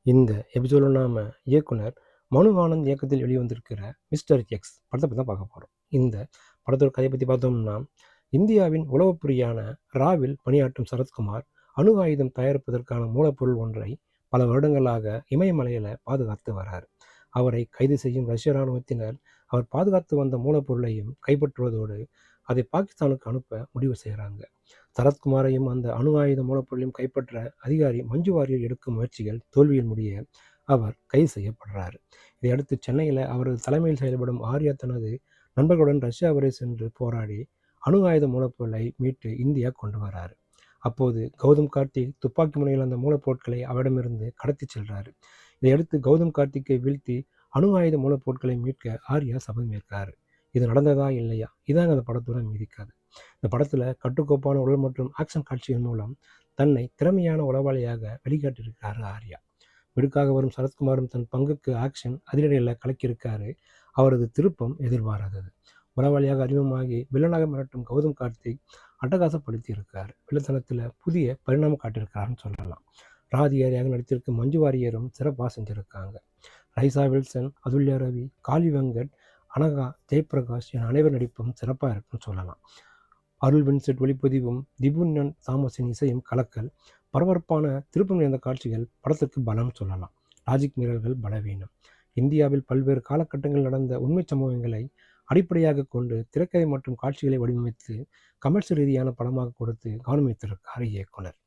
இந்த எபிசோட்ல நாம இயக்குனர் மனு ஆனந்த் இயக்கத்தில் வெளிவந்திருக்கிற மிஸ்டர் எக்ஸ் படத்தை பற்றி தான் பார்க்க போகிறோம். இந்த படத்தோட கதையை பற்றி பார்த்தோம்னா, இந்தியாவின் உளவுப்புரியான ராவில் பணியாற்றும் சரத்குமார் அணு ஆயுதம் தயாரிப்பதற்கான மூலப்பொருள் ஒன்றை பல வருடங்களாக இமயமலையில் பாதுகாத்து வரார். அவரை கைது செய்யும் ரஷ்ய இராணுவத்தினர் அவர் பாதுகாத்து வந்த மூலப்பொருளையும் கைப்பற்றுவதோடு அதை பாகிஸ்தானுக்கு அனுப்ப முடிவு செய்கிறாங்க. சரத்குமாரையும் அந்த அணு ஆயுத மூலப்பொருளையும் கைப்பற்ற அதிகாரி மஞ்சு வாரியர் எடுக்கும் முயற்சிகள் தோல்வியில் முடிய அவர் கைது செய்யப்படுறார். இதையடுத்து சென்னையில் அவரது தலைமையில் செயல்படும் ஆர்யா தனது நண்பர்களுடன் ரஷ்யா வரை சென்று போராடி அணு ஆயுத மூலப்பொருளை மீட்டு இந்தியா கொண்டு வராரு. அப்போது கௌதம் கார்த்திக் துப்பாக்கி முனையில் அந்த மூலப்பொருட்களை அவரிடமிருந்து கடத்தி செல்றாரு. இதையடுத்து கௌதம் கார்த்திக்கை வீழ்த்தி அணு ஆயுத மூலப்பொருட்களை மீட்க ஆர்யா சபதம் ஏற்கிறாரு. இது நடந்ததா இல்லையா, இதாங்க அந்த படத்தோட மீதிக்காது. இந்த படத்தில் கட்டுக்கோப்பான உடல் மற்றும் ஆக்ஷன் காட்சிகள் மூலம் தன்னை திறமையான உளவாளியாக வெளிக்காட்டியிருக்கிறாரு ஆர்யா. மிடுக்காக வரும் சரத்குமாரும் தன் பங்குக்கு ஆக்ஷன் அதிரடியில் கலக்கியிருக்காரு. அவரது திருப்பம் எதிர்பாராதது. உளவாளியாக அறிமுகமாகி வில்லனாக மிரட்டும் கௌதம் கார்த்திக் அட்டகாசப்படுத்தி இருக்கார். வில்லத்தனத்தில் புதிய பரிணாமம் காட்டியிருக்காருன்னு சொல்லலாம். ராதிகாரியாக நடித்திருக்கும் மஞ்சு வாரியரும் சிறப்பாக செஞ்சுருக்காங்க. ரைசா வில்சன், அதுல்யா ரவி, காளி வெங்கட், அனகா, ஜெயபிரகாஷ் என அனைவர் நடிப்பும் சிறப்பாக இருக்குன்னு சொல்லலாம். அருள் வின்சென்ட் ஒளிப்பதிவும் திபுன்னன் தாமஸின் இசையும் கலக்கல். பரபரப்பான திருப்பம் நிறைந்த காட்சிகள் படத்துக்கு பலம் சொல்லலாம். லாஜிக் மீறல்கள் பலவீனம். இந்தியாவில் பல்வேறு காலகட்டங்களில் நடந்த உண்மை சம்பவங்களை அடிப்படையாக கொண்டு திரைக்கதை மற்றும் காட்சிகளை வடிவமைத்து கமர்ஷியல் ரீதியான படமாக கொடுத்து கவனம் வைத்திருக்கார் இயக்குனர்.